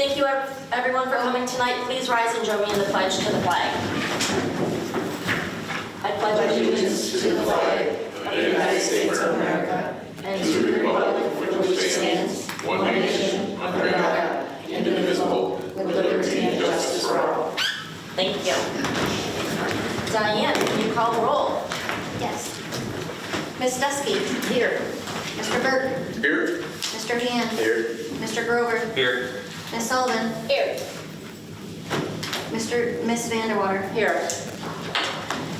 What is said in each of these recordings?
Thank you everyone for coming tonight. Please rise and join me in the pledge to the flag. I pledge allegiance to the flag of the United States of America and to the republic for which it stands, one nation, under God, indivisible, with liberty and justice for all. Thank you. Diane, can you call the roll? Yes. Ms. Dusky? Here. Mr. Burke? Here. Mr. Hand? Here. Mr. Grover? Here. Ms. Sullivan? Here. Miss Vanderwater? Here.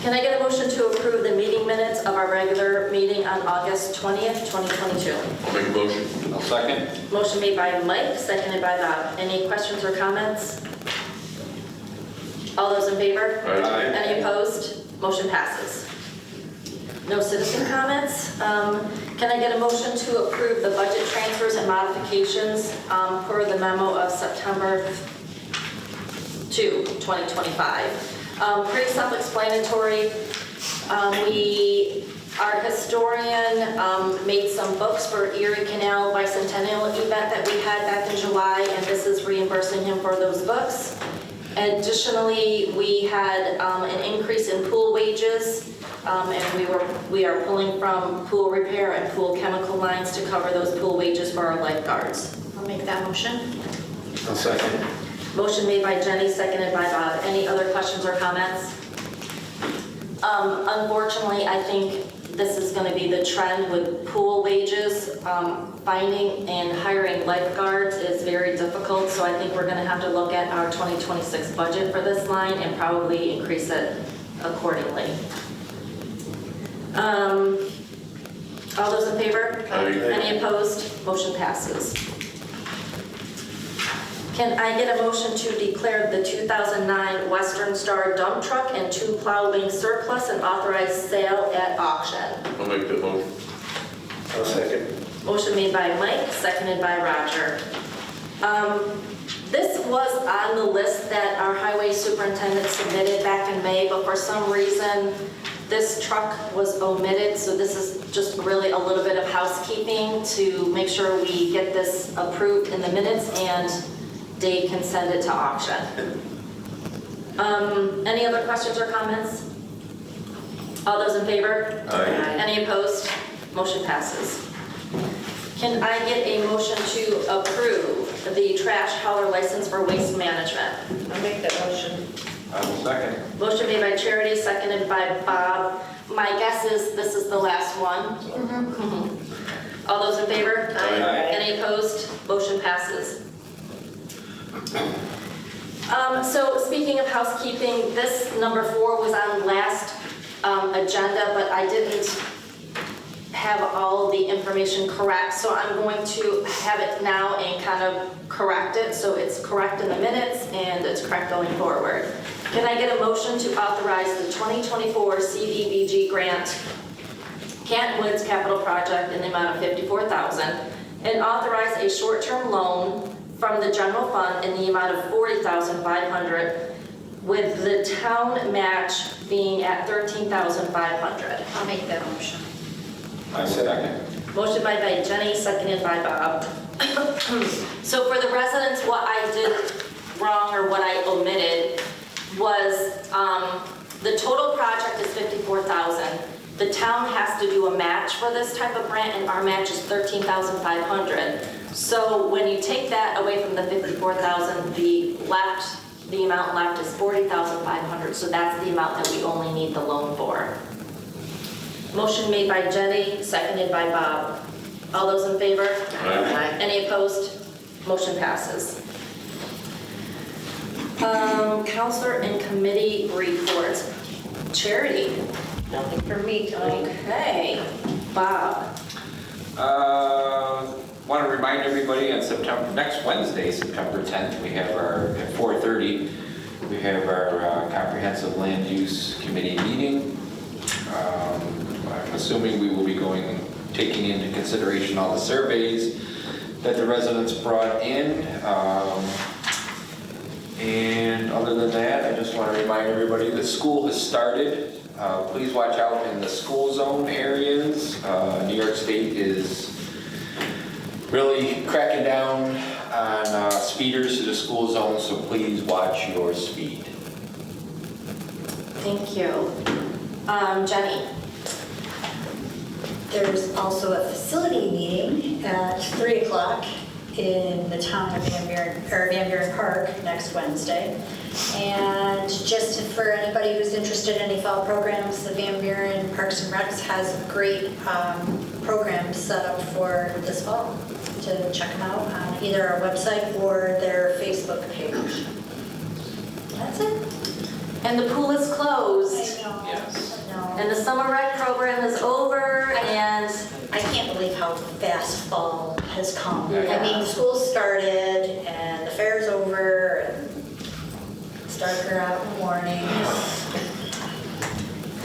Can I get a motion to approve the meeting minutes of our regular meeting on August 20th, 2022? I'll make a motion. I'll second. Motion made by Mike, seconded by Bob. Any questions or comments? All those in favor? Aye. Any opposed? Motion passes. No citizen comments. Can I get a motion to approve the budget transfers and modifications per the memo of September 2, 2025? Pretty self-explanatory. Our historian made some books for Erie Canal Bicentennial event that we had back in July, and this is reimbursing him for those books. Additionally, we had an increase in pool wages, and we are pulling from pool repair and pool chemical lines to cover those pool wages for our lifeguards. I'll make that motion. I'll second. Motion made by Jenny, seconded by Bob. Any other questions or comments? Unfortunately, I think this is going to be the trend with pool wages. Finding and hiring lifeguards is very difficult, so I think we're going to have to look at our 2026 budget for this line and probably increase it accordingly. All those in favor? Aye. Any opposed? Motion passes. Can I get a motion to declare the 2009 Western Star dump truck and 2 plow wings surplus and authorize sale at auction? I'll make that motion. I'll second. Motion made by Mike, seconded by Roger. This was on the list that our highway superintendent submitted back in May, but for some reason, this truck was omitted, so this is just really a little bit of housekeeping to make sure we get this approved in the minutes and Dave can send it to auction. Any other questions or comments? All those in favor? Aye. Any opposed? Motion passes. Can I get a motion to approve the trash hauler license for waste management? I'll make that motion. I will second. Motion made by Charity, seconded by Bob. My guess is this is the last one. All those in favor? Aye. Any opposed? Motion passes. So speaking of housekeeping, this number 4 was on last agenda, but I didn't have all the information correct, so I'm going to have it now and kind of correct it so it's correct in the minutes and it's correct going forward. Can I get a motion to authorize the 2024 CDBG grant Canton Woods Capital Project in the amount of $54,000 and authorize a short-term loan from the general fund in the amount of $40,500 with the town match being at $13,500. I'll make that motion. I second. Motion made by Jenny, seconded by Bob. So for the residents, what I did wrong or what I omitted was the total project is $54,000. The town has to do a match for this type of grant, and our match is $13,500. So when you take that away from the $54,000, the amount left is $40,500. So that's the amount that we only need the loan for. Motion made by Jenny, seconded by Bob. All those in favor? Aye. Any opposed? Motion passes. Counselor and committee reports. Charity. Nothing for me tonight. Okay. Bob. Want to remind everybody on next Wednesday, September 10th, we have at 4:30, we have our comprehensive land use committee meeting. I'm assuming we will be taking into consideration all the surveys that the residents brought in. And other than that, I just want to remind everybody that school has started. Please watch out in the school zone areas. New York State is really cracking down on speed speeders to the school zone, so please watch your speed. Thank you. Jenny? There's also a facility meeting at 3 o'clock in the town of Van Buren Park next Wednesday. And just for anybody who's interested in any fall programs, the Van Buren Parks and Recs has a great program set up for this fall. To check them out on either our website or their Facebook page. That's it. And the pool is closed. I know. Yes. I know. And the summer rec program is over, and I can't believe how fast fall has come. Yeah. I mean, school started and the fair's over and it's darker out in the morning.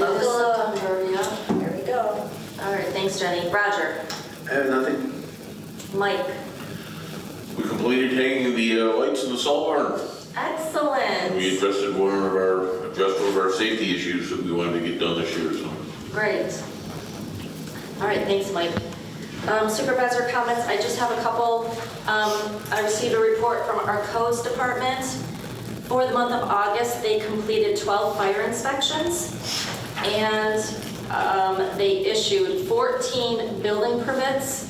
love the September, yeah. There we go. All right, thanks, Jenny. Roger? I have nothing. Mike? We completed hanging the lights in the salt barn. Excellent. We addressed one of our safety issues that we wanted to get done this year, so. Great. All right, thanks, Mike. Supervisor comments, I just have a couple. I received a report from our codes department. For the month of August, they completed 12 fire inspections, and they issued 14 building permits,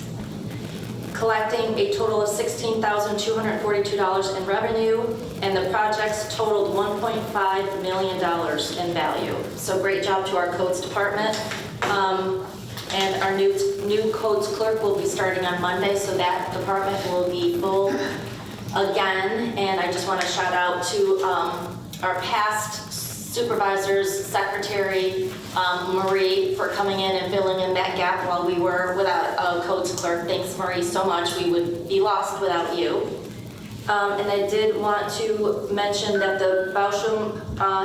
collecting a total of $16,242 in revenue, and the projects totaled $1.5 million in value. So great job to our codes department. And our new codes clerk will be starting on Monday, so that department will be full again. And I just want to shout out to our past supervisors, Secretary Marie, for coming in and filling in that gap while we were without a codes clerk. Thanks, Marie, so much. We would be lost without you. And I did want to mention that the Bauschum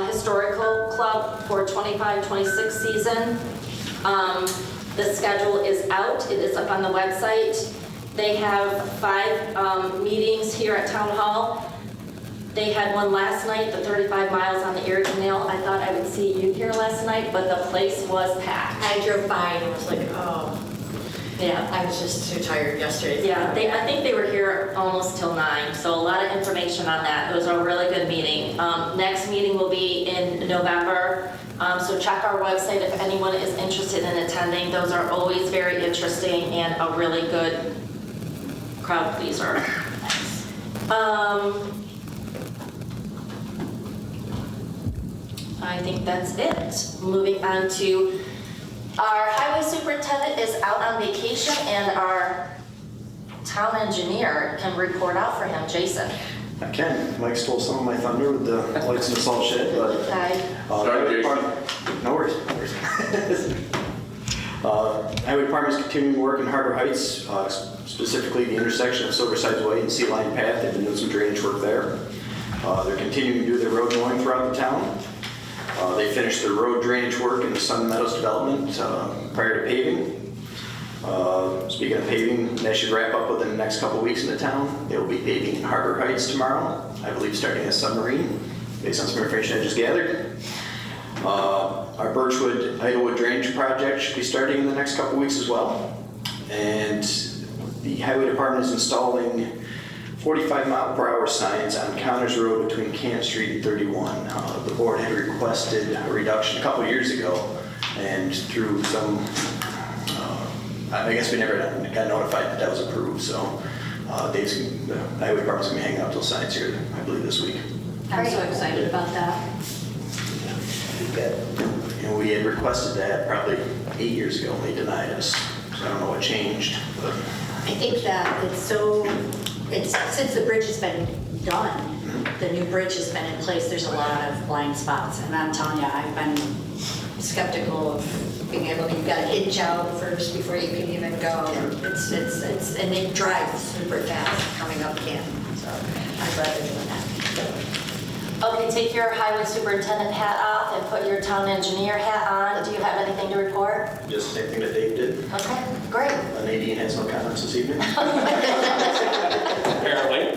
Historical Club for 25-26 season, the schedule is out. It is up on the website. They have 5 meetings here at Town Hall. They had one last night, the 35 miles on the Erie Canal. I thought I would see you here last night, but the place was packed. I drove by and was like, oh, Yeah. I was just too tired yesterday. Yeah, I think they were here almost till 9, so a lot of information on that. It was a really good meeting. Next meeting will be in November, so check our website if anyone is interested in attending. Those are always very interesting and a really good crowd pleaser. I think that's it. Moving on to our highway superintendent is out on vacation, and our town engineer can report out for him. Jason. I can. Mike stole some of my thunder with the lights in the salt shed, but Okay. Sorry, Jason. no worries. Highway Department's continuing work in Harbor Heights, specifically the intersection of Silverside Way and Sea Line Path. They've been doing some drainage work there. They're continuing to do their road mowing throughout the town. They finished their road drainage work in the Sun Meadows development prior to paving. Speaking of paving, they should wrap up within the next couple of weeks in the town. They will be paving in Harbor Heights tomorrow, I believe starting at Submarine, based on some information I just gathered. Our Birchwood Idlewood drainage project should be starting in the next couple of weeks as well. And the Highway Department is installing 45-mile-per-hour signs on Connors Road between Camp Street and 31. The board had requested a reduction a couple of years ago, and through some, I guess we never got notified that that was approved, so the Highway Department's gonna be hanging out those signs here, I believe, this week. I'm so excited about that. And we had requested that probably 8 years ago, and they denied us, so I don't know what changed, but. I think that since the bridge has been done, the new bridge has been in place, there's a lot of blind spots. And I'm telling you, I've been skeptical of being able to, you've got to inch out first before you can even go. It's and they drive super fast coming up Canton, so I'd rather do that. Okay, take your highway superintendent hat off and put your town engineer hat on. Do you have anything to report? Just the same thing that Dave did. Okay, great. Nadine has no comments this evening. Apparently.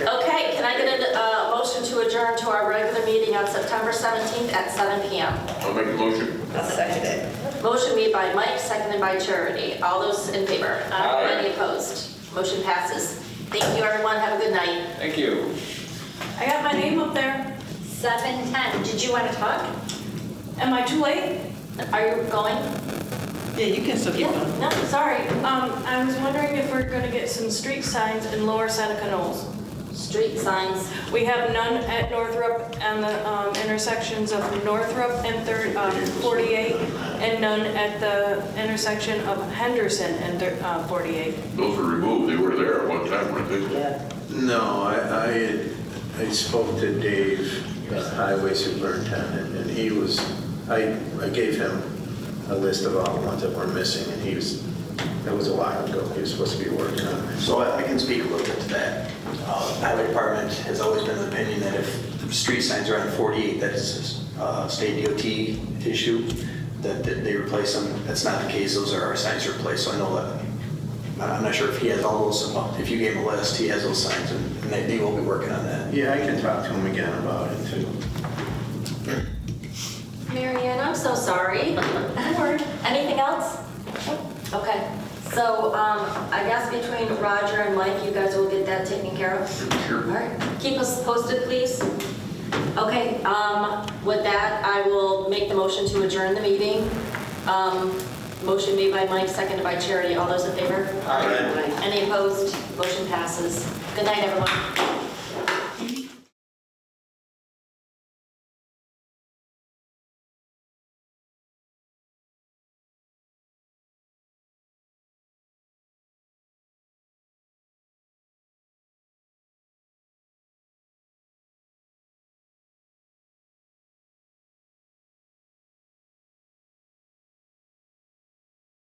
Okay, can I get a motion to adjourn to our regular meeting on September 17th at 7 p.m.? I'll make the motion. I'll second it. Motion made by Mike, seconded by Charity. All those in favor? Aye. Any opposed? Motion passes. Thank you, have a good night. Thank you. I got my name up there. 7:10. Did you want to talk? Am I too late? Are you going? Yeah, you can still keep going. No, sorry. I was wondering if we're gonna get some street signs in Lower Seneca Knolls. Street signs. We have none at Northrop and the intersections of Northrop and 48, and none at the intersection of Henderson and 48. Those were removed, they were there at one time, weren't they? Yeah. No, I spoke to Dave, the highway superintendent, and he was, I gave him a list of all the ones that were missing, and that was a while ago, he was supposed to be working on it. So I can speak a little bit to that. The Highway Department has always been of the opinion that if the street signs are on 48, that is a state DOT issue, that they replace them. That's not the case, those are our signs to replace, so I know that. I'm not sure if he has all those, if you gave him a list, he has those signs, and they will be working on that. Yeah, I can talk to him again about it too. Mary Ann, I'm so sorry. Anything else? Okay, so I guess between Roger and Mike, you guys will get that taken care of? Sure. All right, keep us posted, please. Okay, with that, I will make the motion to adjourn the meeting. Motion made by Mike, seconded by Charity. All those in favor? Aye. Any opposed? Motion passes. Good night, everyone.